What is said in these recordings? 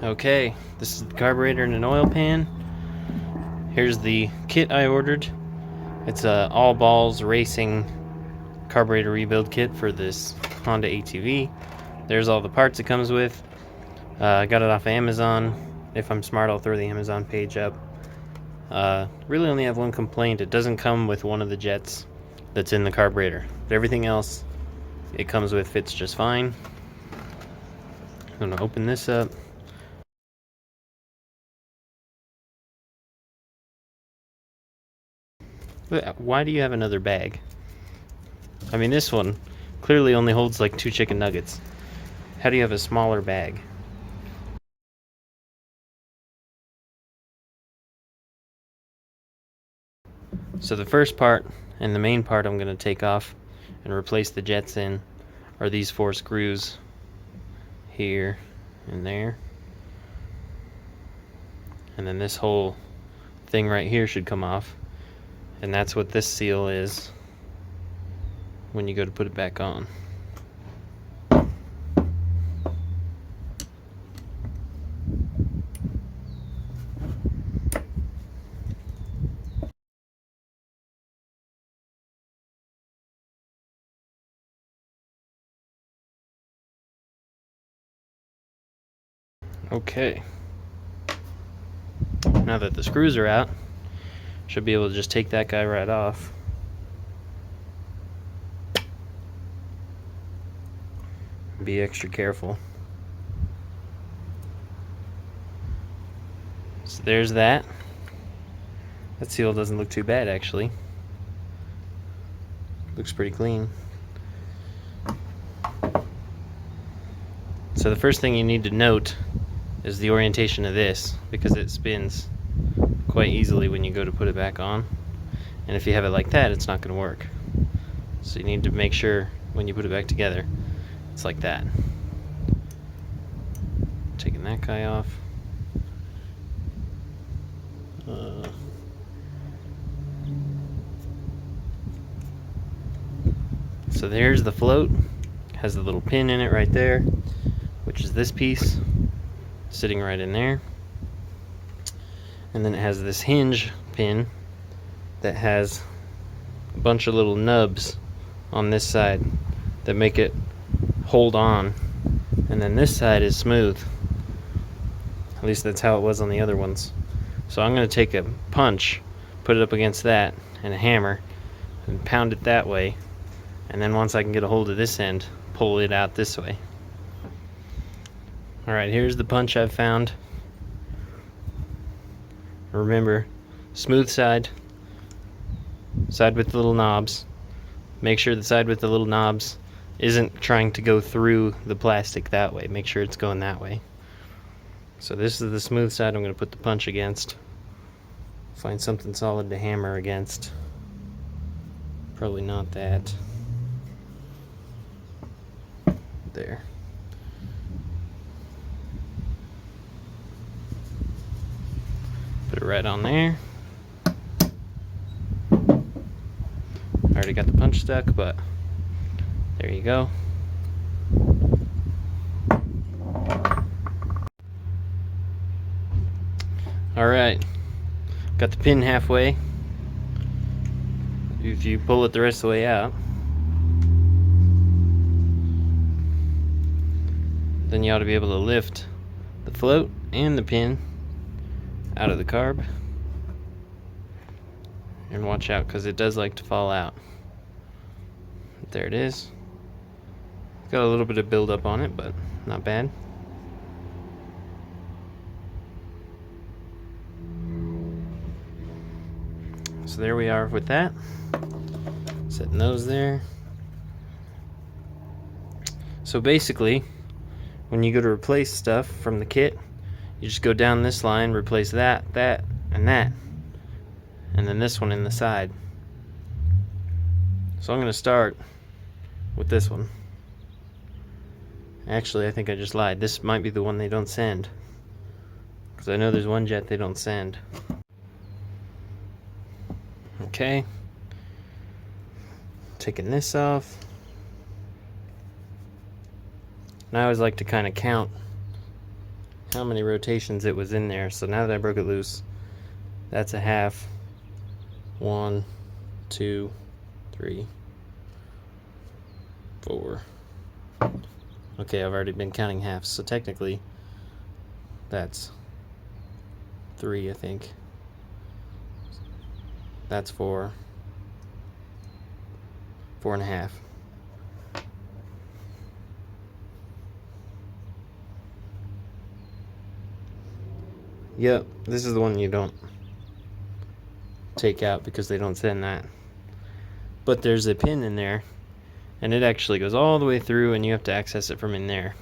Okay, this is the carburetor and an oil pan. Here's the kit I ordered. It's a all balls racing carburetor rebuild kit for this Honda ATV. There's all the parts it comes with. I got it off of Amazon. If I'm smart, I'll throw the Amazon page up. Really only have one complaint. It doesn't come with one of the jets that's in the carburetor. But everything else it comes with fits just fine. I'm gonna open this up. Why do you have another bag? I mean, this one clearly only holds like 2 chicken nuggets. How do you have a smaller bag? So the first part and the main part I'm going to take off and replace the jets in are these 4 screws here and there. And then this whole thing right here should come off. And that's what this seal is when you go to put it back on. Okay. Now that the screws are out, should be able to just take that guy right off. Be extra careful. So there's that. That seal doesn't look too bad actually. Looks pretty clean. So the first thing you need to note is the orientation of this, because it spins quite easily when you go to put it back on. And if you have it like that, it's not going to work. So you need to make sure when you put it back together, it's like that. Taking that guy off. So there's the float. Has the little pin in it right there, which is this piece sitting right in there. And then it has this hinge pin that has a bunch of little nubs on this side that make it hold on. And then this side is smooth. At least that's how it was on the other ones. So I'm going to take a punch, put it up against that, and a hammer, and pound it that way. And then once I can get a hold of this end, pull it out this way. Alright, here's the punch I've found. Remember, smooth side, side with the little knobs. Make sure the side with the little knobs isn't trying to go through the plastic that way. Make sure it's going that way. So this is the smooth side I'm going to put the punch against. Find something solid to hammer against. Probably not that. There. Put it right on there. I already got the punch stuck, but there you go. Alright, got the pin halfway. If you pull it the rest of the way out, then you ought to be able to lift the float and the pin out of the carb. And watch out, because it does like to fall out. There it is. It's got a little bit of buildup on it, but not bad. So there we are with that. Setting those there. So basically, when you go to replace stuff from the kit, you just go down this line, replace that, that, and that. And then this one in the side. So I'm going to start with this one. Actually, I think I just lied. This might be the one they don't send, because I know there's one jet they don't send. Okay. Taking this off. And I always like to kind of count how many rotations it was in there. So now that I broke it loose, that's a half. 1, 2, 3, 4. Okay, I've already been counting halves, so technically that's 3, I think. That's 4. 4.5. Yep, this is the one you don't take out because they don't send that. But there's a pin in there, and it actually goes all the way through, and you have to access it from in there.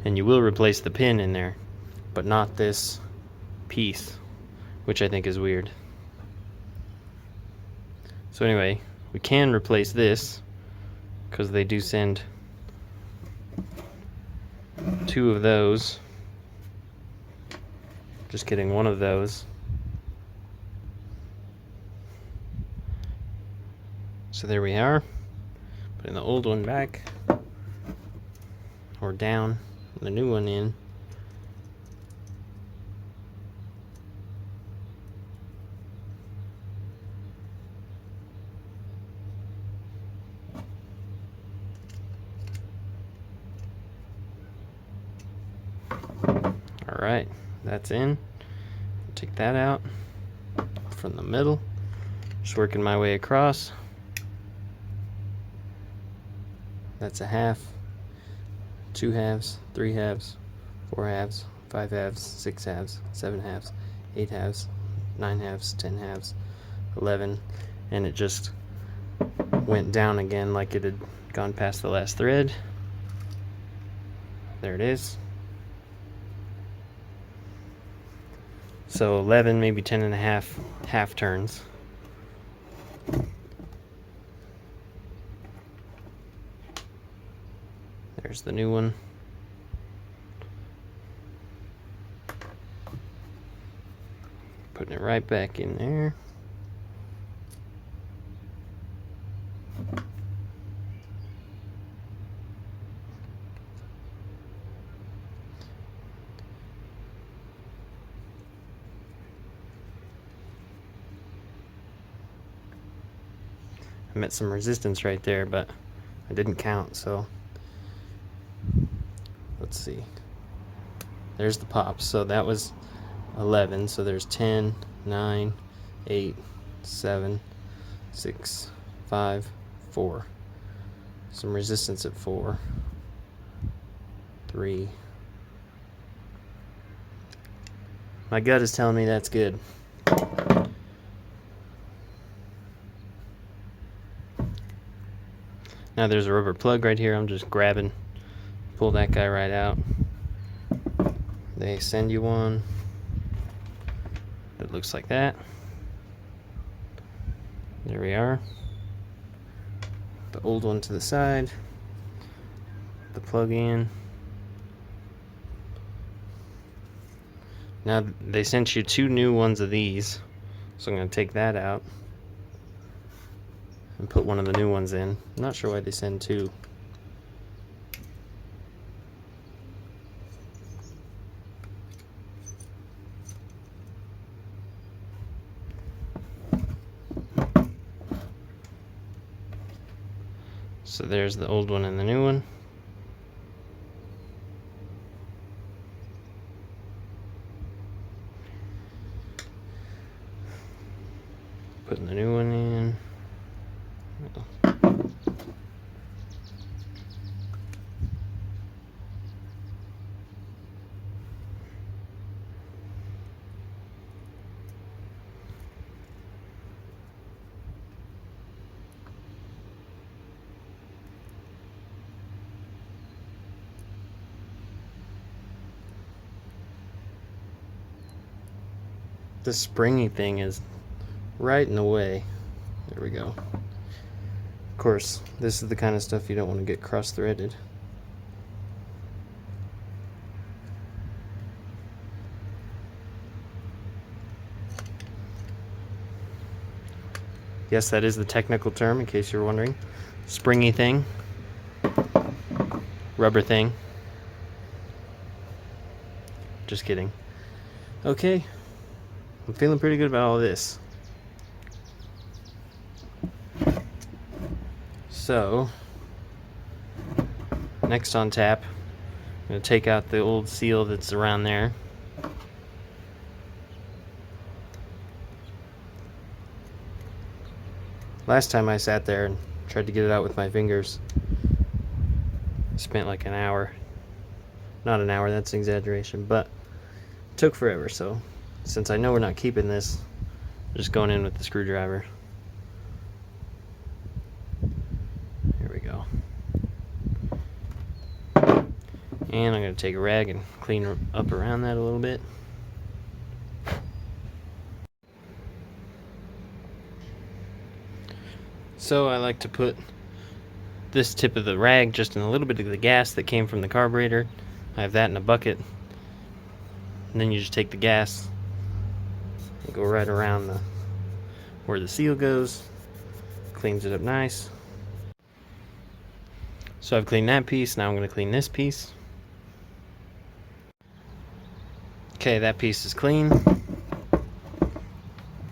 And you will replace the pin in there, but not this piece, which I think is weird. So anyway, we can replace this because they do send 2 of those. Just kidding, 1 of those. So there we are. Putting the old one back, or down, the new one in. Alright, that's in. Take that out from the middle. Just working my way across. That's a half, 2 halves, 3 halves, 4 halves, 5 halves, 6 halves, 7 halves, 8 halves, 9 halves, 10 halves, 11, and it just went down again like it had gone past the last thread. There it is. So 11, maybe 10 and a half half turns. There's the new one. Putting it right back in there. I met some resistance right there, but I didn't count, so let's see. There's the pops. So that was 11. So there's 10, 9, 8, 7, 6, 5, 4. Some resistance at 4, 3. My gut is telling me that's good. Now there's a rubber plug right here. I'm just grabbing, pull that guy right out. They send you one that looks like that. There we are. The old one to the side. The plug in. Now they sent you 2 new ones of these, so I'm going to take that out and put one of the new ones in. I'm not sure why they send 2. So there's the old one and the new one. Putting the new one in. This springy thing is right in the way. There we go. Of course, this is the kind of stuff you don't want to get cross-threaded. Yes, that is the technical term, in case you're wondering. Springy thing. Rubber thing. Just kidding. Okay, I'm feeling pretty good about all this. So, next on tap, I'm going to take out the old seal that's around there. Last time I sat there and tried to get it out with my fingers, spent like an hour. Not an hour, that's an exaggeration, but it took forever. So since I know we're not keeping this, I'm just going in with the screwdriver. Here we go. And I'm going to take a rag and clean up around that a little bit. So I like to put this tip of the rag just in a little bit of the gas that came from the carburetor. I have that in a bucket. And then you just take the gas and go right around where the seal goes. Cleans it up nice. So I've cleaned that piece. Now I'm going to clean this piece. Okay, that piece is clean.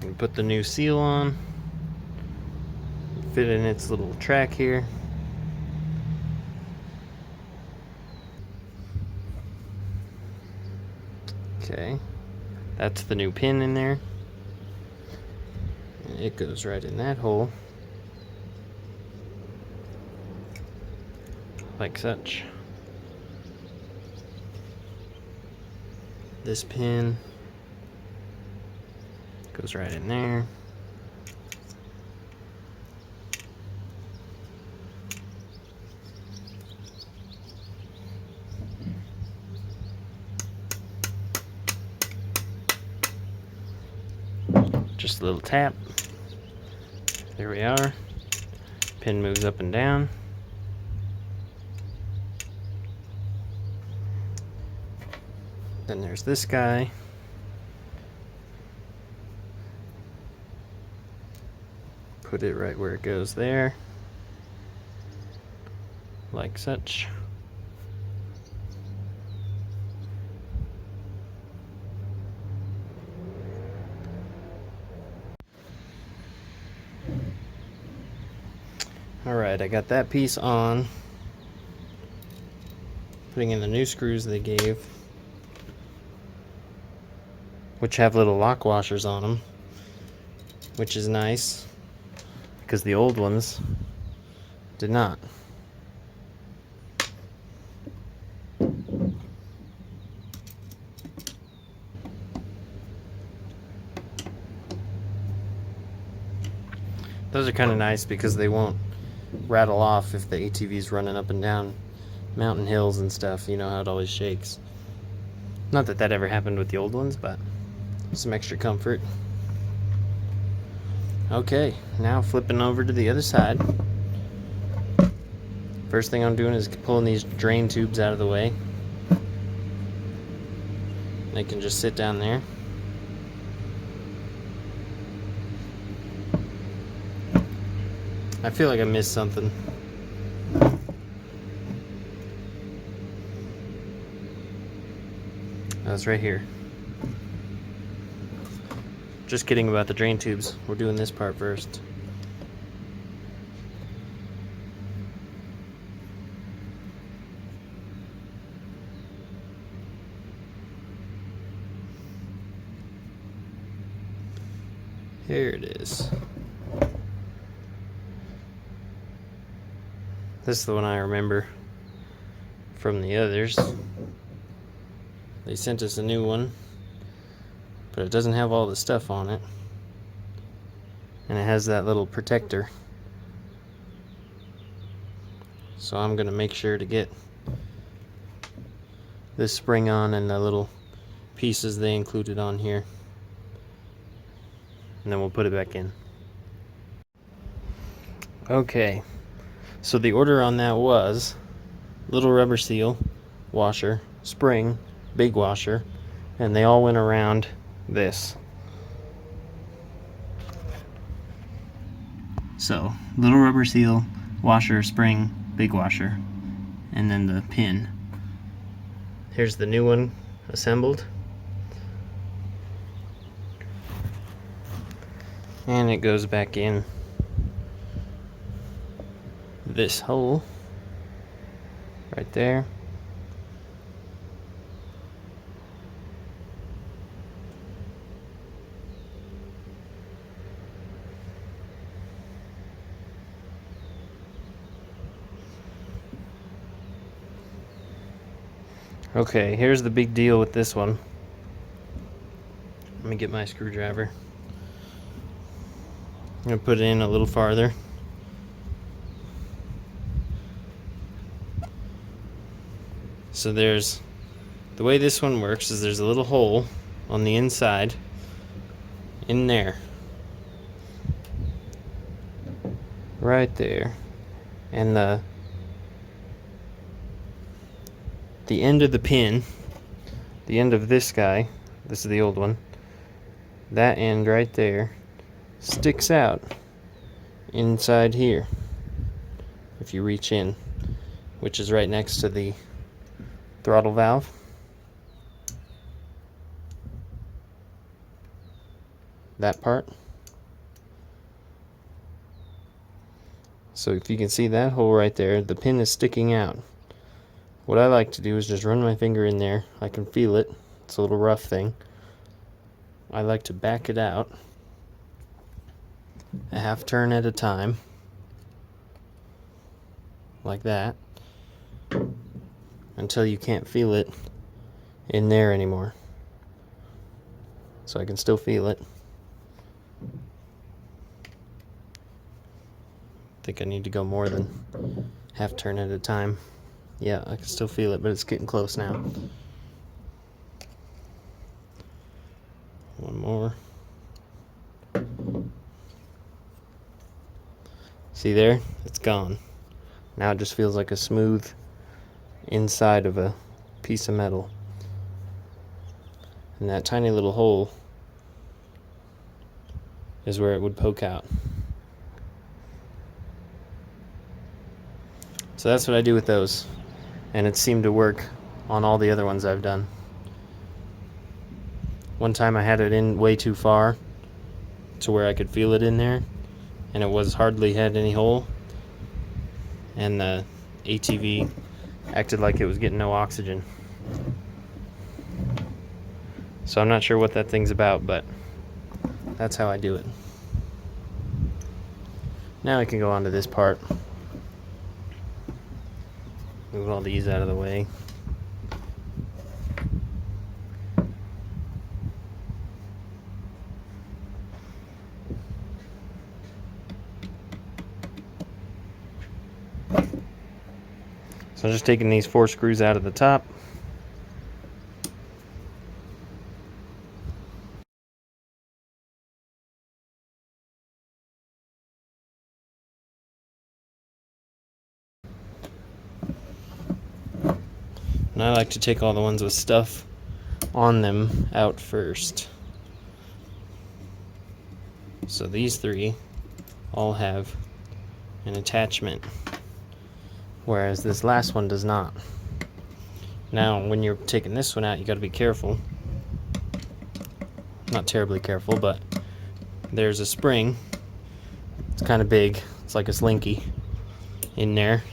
And put the new seal on. Fit in its little track here. Okay, that's the new pin in there. And it goes right in that hole. Like such. This pin goes right in there. Just a little tap. There we are. Pin moves up and down. Then there's this guy. Put it right where it goes there. Like such. Alright, I got that piece on. Putting in the new screws they gave, which have little lock washers on them, which is nice because the old ones did not. Those are kind of nice because they won't rattle off if the ATV's running up and down mountain hills and stuff. You know how it always shakes. Not that that ever happened with the old ones, but some extra comfort. Okay, now flipping over to the other side. First thing I'm doing is pulling these drain tubes out of the way. They can just sit down there. I feel like I missed something. That's right here. Just kidding about the drain tubes. We're doing this part first. Here it is. This is the one I remember from the others. They sent us a new one, but it doesn't have all the stuff on it. And it has that little protector. So I'm going to make sure to get this spring on and the little pieces they included on here. And then we'll put it back in. Okay. So the order on that was little rubber seal, washer, spring, big washer, and they all went around this. So little rubber seal, washer, spring, big washer, and then the pin. Here's the new one assembled. And it goes back in this hole right there. Okay, here's the big deal with this one. Let me get my screwdriver. I'm going to put it in a little farther. So there's, the way this one works is there's a little hole on the inside in there. Right there. And the end of the pin, the end of this guy, this is the old one, that end right there sticks out inside here if you reach in, which is right next to the throttle valve. That part. So if you can see that hole right there, the pin is sticking out. What I like to do is just run my finger in there. I can feel it. It's a little rough thing. I like to back it out a half turn at a time, like that, until you can't feel it in there anymore. So I can still feel it. I think I need to go more than half turn at a time. Yeah, I can still feel it, but it's getting close now. One more. See there? It's gone. Now it just feels like a smooth inside of a piece of metal. And that tiny little hole is where it would poke out. So that's what I do with those. And it seemed to work on all the other ones I've done. One time I had it in way too far to where I could feel it in there, and it was hardly had any hole, and the ATV acted like it was getting no oxygen. So I'm not sure what that thing's about, but that's how I do it. Now I can go on to this part. Move all these out of the way. So I'm just taking these 4 screws out of the top. And I like to take all the ones with stuff on them out first. So these 3 all have an attachment, whereas this last one does not. Now when you're taking this one out, you got to be careful. Not terribly careful, but there's a spring. It's kind of big. It's like a slinky in there,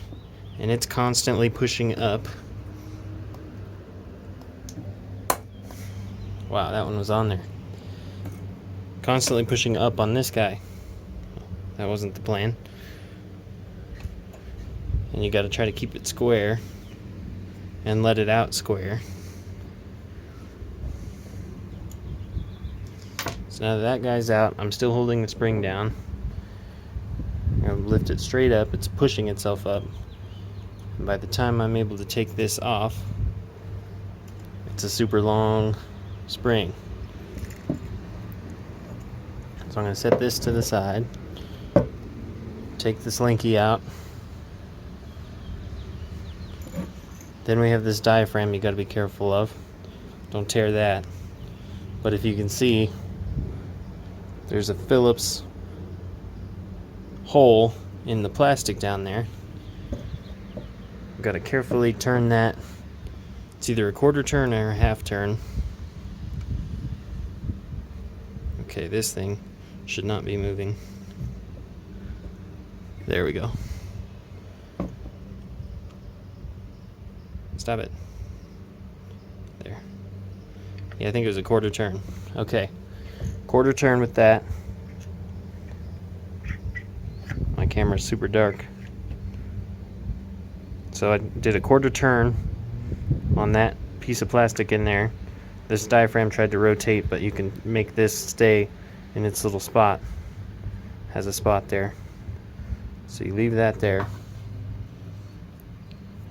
and it's constantly pushing up. Wow, that one was on there. Constantly pushing up on this guy. That wasn't the plan. And you got to try to keep it square and let it out square. So now that guy's out, I'm still holding the spring down. I'm going to lift it straight up. It's pushing itself up. And by the time I'm able to take this off, it's a super long spring. So I'm going to set this to the side, take the slinky out. Then we have this diaphragm you got to be careful of. Don't tear that. But if you can see, there's a Phillips hole in the plastic down there. Got to carefully turn that It's either a quarter turn or a half turn. Okay, this thing should not be moving. There we go. Stop it. There. Yeah, I think it was a quarter turn. Okay. Quarter turn with that. My camera's super dark. So I did a quarter turn on that piece of plastic in there. This diaphragm tried to rotate, but you can make this stay in its little spot. Has a spot there. So you leave that there.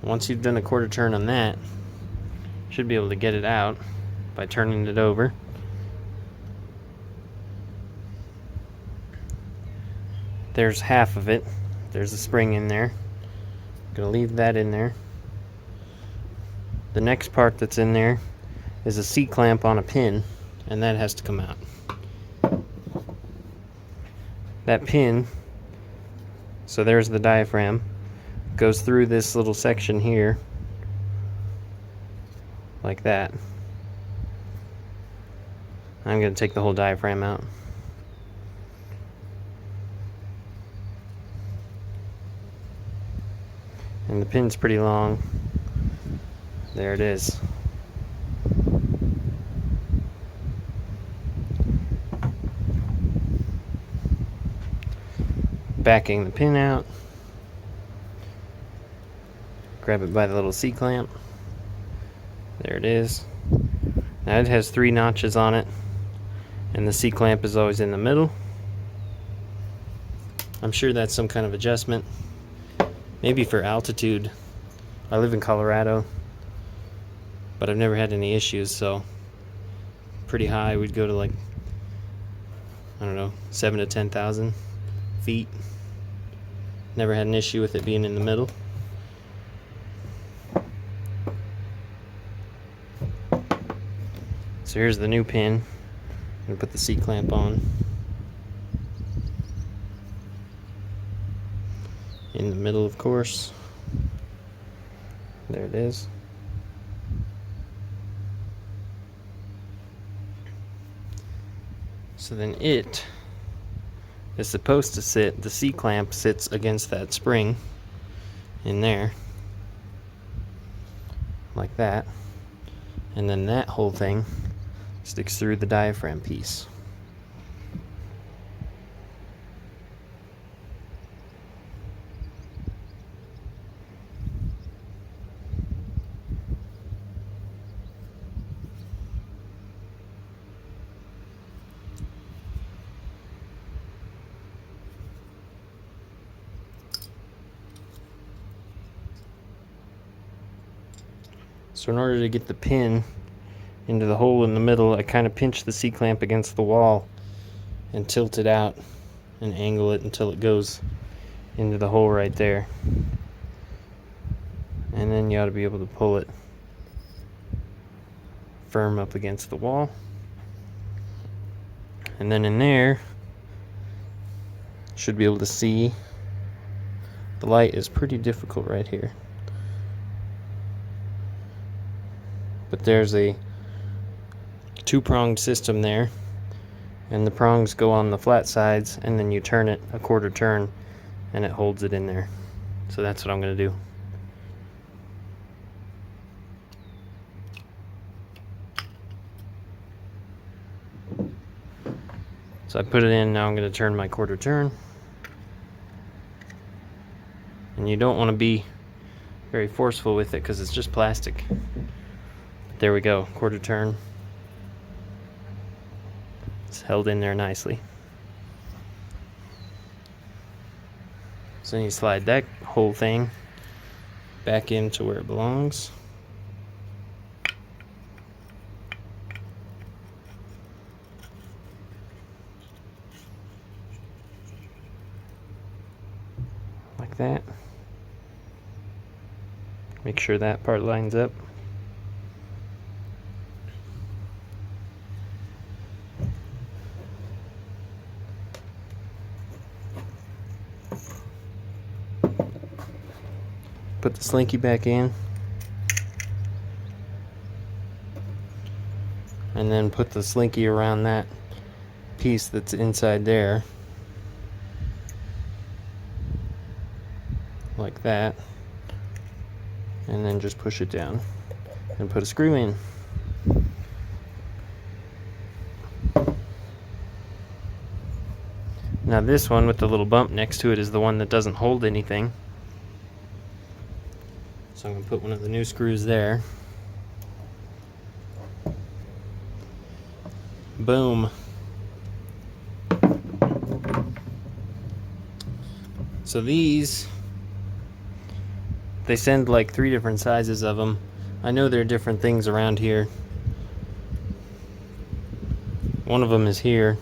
Once you've done a quarter turn on that, you should be able to get it out by turning it over. There's half of it. There's a spring in there. I'm gonna leave that in there. The next part that's in there is a C-clamp on a pin, and that has to come out. That pin, so there's the diaphragm, goes through this little section here, like that. I'm going to take the whole diaphragm out. And the pin's pretty long. There it is. Backing the pin out. Grab it by the little C-clamp. There it is. Now it has 3 notches on it, and the C-clamp is always in the middle. I'm sure that's some kind of adjustment. Maybe for altitude. I live in Colorado, but I've never had any issues, so pretty high. We'd go to like, I don't know, 7 to 10,000 feet. Never had an issue with it being in the middle. So here's the new pin. I'm going to put the C-clamp on. In the middle, of course. There it is. So then it is supposed to sit, the C-clamp sits against that spring in there, like that, and then that whole thing sticks through the diaphragm piece. So in order to get the pin into the hole in the middle, I kind of pinch the C-clamp against the wall and tilt it out and angle it until it goes into the hole right there. And then you ought to be able to pull it firm up against the wall. And then in there, should be able to see. The light is pretty difficult right here. But there's a 2-pronged system there, and the prongs go on the flat sides, and then you turn it a quarter turn and it holds it in there. So that's what I'm going to do. So I put it in. Now I'm going to turn my quarter turn, and you don't want to be very forceful with it because it's just plastic. There we go, quarter turn. It's held in there nicely. So then you slide that whole thing back into where it belongs. Like that. Make sure that part lines up. Put the slinky back in. and then put the slinky around that piece that's inside there, like that, and then just push it down and put a screw in. Now this one with the little bump next to it is the one that doesn't hold anything. So I'm going to put one of the new screws there. Boom. So these, they send like 3 different sizes of them. I know there are different things around here. One of them is here,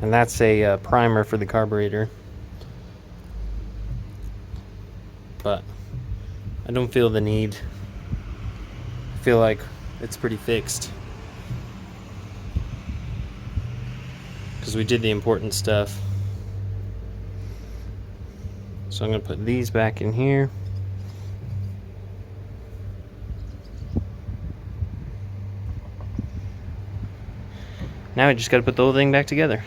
and that's a primer for the carburetor. But I don't feel the need. I feel like it's pretty fixed, because we did the important stuff. So I'm going to put these back in here. Now I just got to put the whole thing back together.